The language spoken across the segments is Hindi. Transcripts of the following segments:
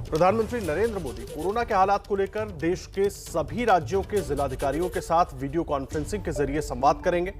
प्रधानमंत्री नरेंद्र मोदी कोरोना के हालात को लेकर देश के सभी राज्यों के जिलाधिकारियों के साथ वीडियो कॉन्फ्रेंसिंग के जरिए संवाद करेंगे।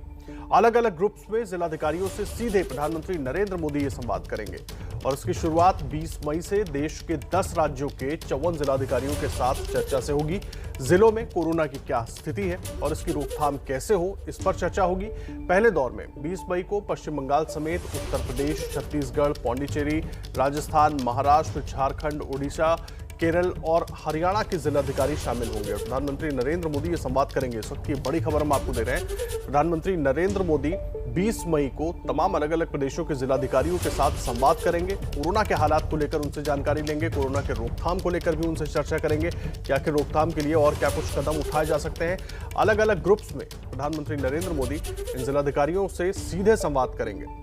अलग अलग ग्रुप्स में जिलाधिकारियों से सीधे प्रधानमंत्री नरेंद्र मोदी ये संवाद करेंगे और इसकी शुरुआत 20 मई से देश के 10 राज्यों के 54 जिलाधिकारियों के साथ चर्चा से होगी। जिलों में कोरोना की क्या स्थिति है और इसकी रोकथाम कैसे हो, इस पर चर्चा होगी। पहले दौर में 20 मई को पश्चिम बंगाल समेत उत्तर प्रदेश, छत्तीसगढ़, पौंडीचेरी, राजस्थान, महाराष्ट्र, झारखंड, ओडिशा, केरल और हरियाणा के जिलाधिकारी शामिल होंगे। प्रधानमंत्री नरेंद्र मोदी ये संवाद करेंगे। इस वक्त की बड़ी खबर हम आपको दे रहे हैं। प्रधानमंत्री नरेंद्र मोदी 20 मई को तमाम अलग अलग प्रदेशों के जिलाधिकारियों के साथ संवाद करेंगे। कोरोना के हालात को लेकर उनसे जानकारी लेंगे, कोरोना के रोकथाम को लेकर भी उनसे चर्चा करेंगे कि आखिर रोकथाम के लिए और क्या कुछ कदम उठाए जा सकते हैं। अलग अलग ग्रुप्स में प्रधानमंत्री नरेंद्र मोदी इन जिलाधिकारियों से सीधे संवाद करेंगे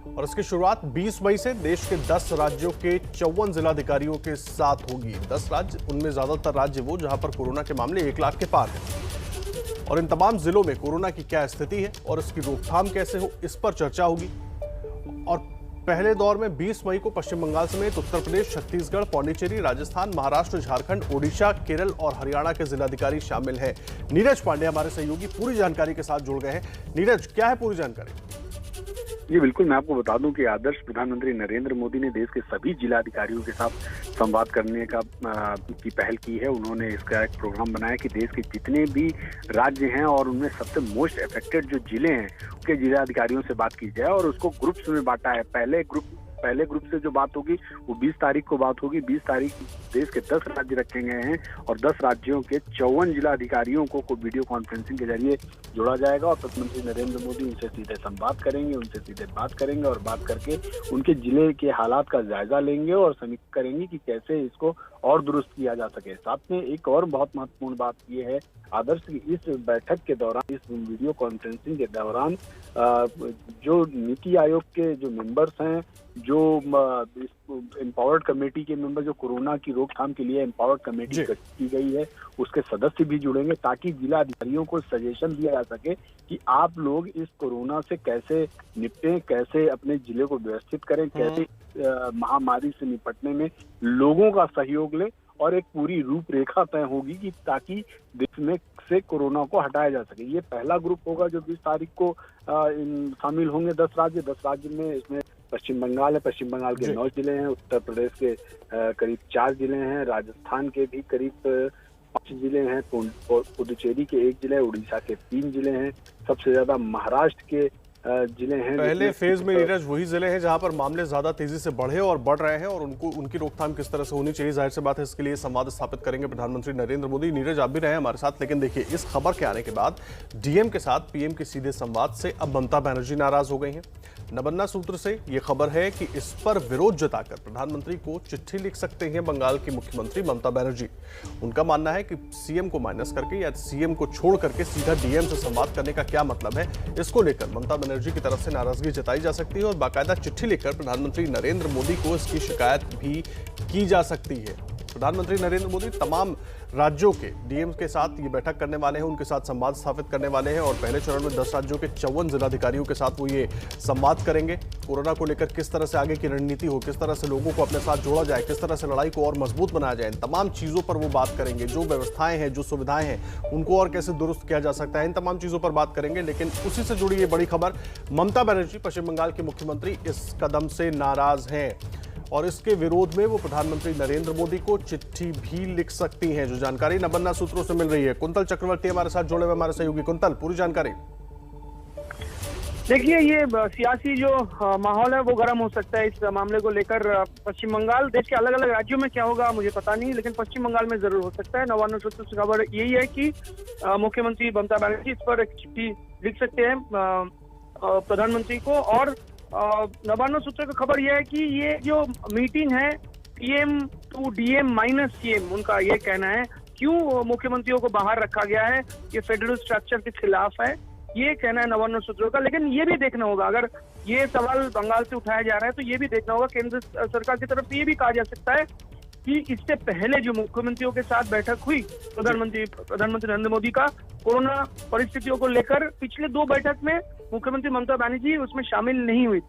और इसकी शुरुआत 20 मई से देश के 10 राज्यों के 54 जिलाधिकारियों के साथ होगी। 10 राज्य, उनमें ज्यादातर राज्य वो जहां पर कोरोना के मामले 1 लाख के पार हैं और इन तमाम जिलों में कोरोना की क्या स्थिति है और इसकी रोकथाम कैसे हो, इस पर चर्चा होगी। और पहले दौर में 20 मई को पश्चिम बंगाल समेत उत्तर प्रदेश, छत्तीसगढ़, पौंडीचेरी, राजस्थान, महाराष्ट्र, झारखंड, ओडिशा, केरल और हरियाणा के जिलाधिकारी शामिल हैं। नीरज पांडे हमारे सहयोगी पूरी जानकारी के साथ जुड़ गए हैं। नीरज, क्या है पूरी जानकारी? जी बिल्कुल, मैं आपको बता दूं कि आदर्श प्रधानमंत्री नरेंद्र मोदी ने देश के सभी जिलाधिकारियों के साथ संवाद करने की पहल की है। उन्होंने इसका एक प्रोग्राम बनाया कि देश के जितने भी राज्य हैं और उनमें सबसे मोस्ट अफेक्टेड जो जिले हैं उनके जिलाधिकारियों से बात की जाए और उसको ग्रुप्स में बांटा है। पहले ग्रुप से जो बात होगी वो 20 तारीख को बात होगी। 20 तारीख देश के 10 राज्य रखे गए हैं और 10 राज्यों के 54 जिलाधिकारियों को वीडियो कॉन्फ्रेंसिंग के जरिए जोड़ा जाएगा और प्रधानमंत्री नरेंद्र मोदी उनसे सीधे संवाद करेंगे, उनसे सीधे बात करेंगे और बात करके उनके जिले के हालात का जायजा लेंगे और समीक्षा करेंगे कि कैसे इसको और दुरुस्त किया जा सके। साथ में एक और बहुत महत्वपूर्ण बात यह है आदर्श की इस बैठक के दौरान, इस वीडियो कॉन्फ्रेंसिंग के दौरान जो नीति आयोग के जो मेंबर्स हैं, जो एम्पावर्ड कमेटी के मेंबर, जो कोरोना की रोकथाम के लिए एम्पावर्ड कमेटी गठित की गई है, उसके सदस्य भी जुड़ेंगे ताकि जिला अधिकारियों को सजेशन दिया जा सके कि आप लोग इस कोरोना से कैसे निपटें, कैसे अपने जिले को व्यवस्थित करें, कैसे महामारी से निपटने में लोगों का सहयोग लें और एक पूरी रूपरेखा तय होगी कि ताकि देश में से कोरोना को हटाया जा सके। ये पहला ग्रुप होगा जो 20 तारीख को शामिल होंगे। 10 राज्य में इसमें पश्चिम बंगाल है, पश्चिम बंगाल के 9 जिले हैं, उत्तर प्रदेश के करीब 4 जिले हैं, राजस्थान के भी करीब 5 जिले हैं, पुडुचेरी के 1 जिले, उड़ीसा के 3 जिले हैं, सबसे ज्यादा महाराष्ट्र के जिले हैं। पहले फेज में नीरज वही जिले हैं जहां पर मामले ज्यादा तेजी से बढ़े और बढ़ रहे हैं और उनकी रोकथाम किस तरह से होनी चाहिए, जाहिर सी बात है इसके लिए संवाद स्थापित करेंगे प्रधानमंत्री नरेंद्र मोदी। नीरज, आप भी रहे हमारे साथ, लेकिन देखिए इस खबर के आने के बाद डीएम के साथ पीएम के सीधे संवाद से अब ममता बनर्जी नाराज हो गई हैं। नबन्ना सूत्र से यह खबर है कि इस पर विरोध जताकर प्रधानमंत्री को चिट्ठी लिख सकते हैं बंगाल की मुख्यमंत्री ममता बनर्जी। उनका मानना है कि सीएम को माइनस करके या सीएम को छोड़ करके सीधा डीएम से संवाद करने का क्या मतलब है। इसको लेकर ममता बनर्जी की तरफ से नाराजगी जताई जा सकती है और बाकायदा चिट्ठी लिखकर प्रधानमंत्री नरेंद्र मोदी को इसकी शिकायत भी की जा सकती है। प्रधानमंत्री नरेंद्र मोदी तमाम राज्यों के डीएम के साथ ये बैठक करने वाले हैं, उनके साथ संवाद स्थापित करने वाले हैं और पहले चरण में 10 राज्यों के 54 जिलाधिकारियों के साथ वो ये संवाद करेंगे। कोरोना को लेकर किस तरह से आगे की रणनीति हो, किस तरह से लोगों को अपने साथ जोड़ा जाए, किस तरह से लड़ाई को और मजबूत बनाया जाए, इन तमाम चीजों पर वो बात करेंगे। जो व्यवस्थाएं हैं, जो सुविधाएं हैं, उनको और कैसे दुरुस्त किया जा सकता है, इन तमाम चीजों पर बात करेंगे। लेकिन उसी से जुड़ी ये बड़ी खबर, ममता बनर्जी पश्चिम बंगाल के मुख्यमंत्री इस कदम से नाराज हैं और इसके विरोध में वो प्रधानमंत्री नरेंद्र मोदी को चिट्ठी भी लिख सकती हैं। जो जानकारी नबन्ना सूत्रों से मिल रही है, कुंतल चक्रवर्ती हमारे साथ जुड़े हुए हमारे सहयोगी। कुंतल, पूरी जानकारी। देखिए, ये सियासी जो माहौल है वो गर्म हो सकता है इस मामले को लेकर। पश्चिम बंगाल, देश के अलग अलग राज्यों में क्या होगा मुझे पता नहीं, लेकिन पश्चिम बंगाल में जरूर हो सकता है। नवान्न सूत्रों से खबर यही है कि मुख्यमंत्री ममता बनर्जी इस पर एक चिट्ठी लिख सकते हैं प्रधानमंत्री को। और नवान्न सूत्रों की खबर यह है कि ये जो मीटिंग है PM to DM minus CM, उनका ये कहना है, क्यों मुख्यमंत्रियों को बाहर रखा गया है, ये फेडरल स्ट्रक्चर के खिलाफ है, ये कहना है नवान्न सूत्रों का। लेकिन ये भी देखना होगा, अगर ये सवाल बंगाल से उठाया जा रहा है तो ये भी देखना होगा, केंद्र सरकार की तरफ से ये भी कहा जा सकता है कि इससे पहले जो मुख्यमंत्रियों के साथ बैठक हुई प्रधानमंत्री नरेंद्र मोदी का कोरोना परिस्थितियों को लेकर, पिछले 2 बैठक में मुख्यमंत्री ममता बनर्जी उसमें शामिल नहीं हुई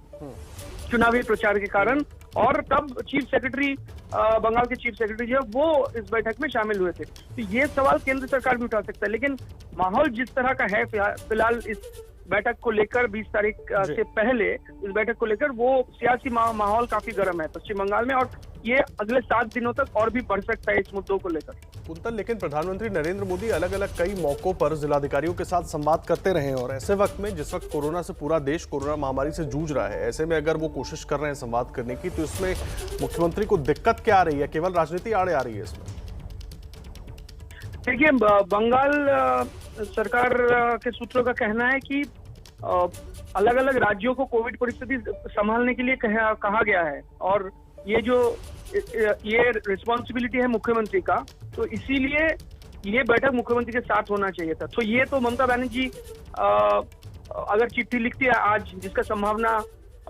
चुनावी प्रचार के कारण, और तब चीफ सेक्रेटरी बंगाल के चीफ सेक्रेटरी जो है वो इस बैठक में शामिल हुए थे। तो ये सवाल केंद्र सरकार भी उठा सकता है, लेकिन माहौल जिस तरह का है फिलहाल इस बैठक को लेकर 20 तारीख से पहले इस बैठक को लेकर वो सियासी माहौल काफी गर्म है पश्चिम बंगाल में, और ये अगले 7 दिनों तक और भी बढ़ सकता है इस मुद्दों को लेकर। कुंतल, लेकिन प्रधानमंत्री नरेंद्र मोदी अलग अलग कई मौकों पर जिलाधिकारियों के साथ संवाद करते रहे हैं, और ऐसे वक्त में जिस वक्त कोरोना से पूरा देश कोरोना महामारी से जूझ रहा है, ऐसे में अगर वो कोशिश कर रहे हैं संवाद करने की, तो इसमें मुख्यमंत्री को दिक्कत क्या आ रही है? केवल राजनीति आड़े आ रही है इसमें? देखिए, बंगाल सरकार के सूत्रों का कहना है कि अलग अलग राज्यों को कोविड परिस्थिति संभालने के लिए कहा गया है, और ये रिस्पॉन्सिबिलिटी है मुख्यमंत्री का, तो इसीलिए ये बैठक मुख्यमंत्री के साथ होना चाहिए था। तो ये तो ममता बनर्जी अगर चिट्ठी लिखती है आज, जिसका संभावना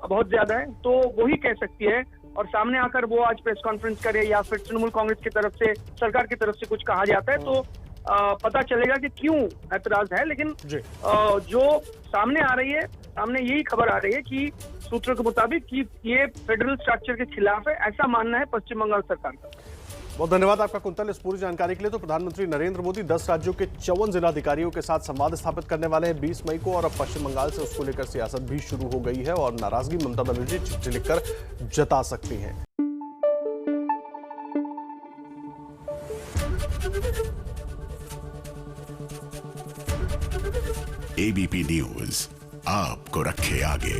बहुत ज्यादा है, तो वो ही कह सकती है, और सामने आकर वो आज प्रेस कॉन्फ्रेंस करे या फिर तृणमूल कांग्रेस की तरफ से, सरकार की तरफ से कुछ कहा जाता है तो पता चलेगा कि क्यों ऐतराज है। लेकिन जो सामने आ रही है, सामने यही खबर आ रही है कि सूत्रों के मुताबिक कि ये फेडरल स्ट्रक्चर के खिलाफ है, ऐसा मानना है पश्चिम बंगाल सरकार का। बहुत धन्यवाद आपका कुंतल इस पूरी जानकारी के लिए। तो प्रधानमंत्री नरेंद्र मोदी 10 राज्यों के 54 जिलाधिकारियों के साथ संवाद स्थापित करने वाले हैं 20 मई को, और अब पश्चिम बंगाल से उसको लेकर सियासत भी शुरू हो गई है, और नाराजगी ममता बनर्जी चिट्ठी लिखकर जता सकती हैं। एबीपी न्यूज आपको रखे आगे।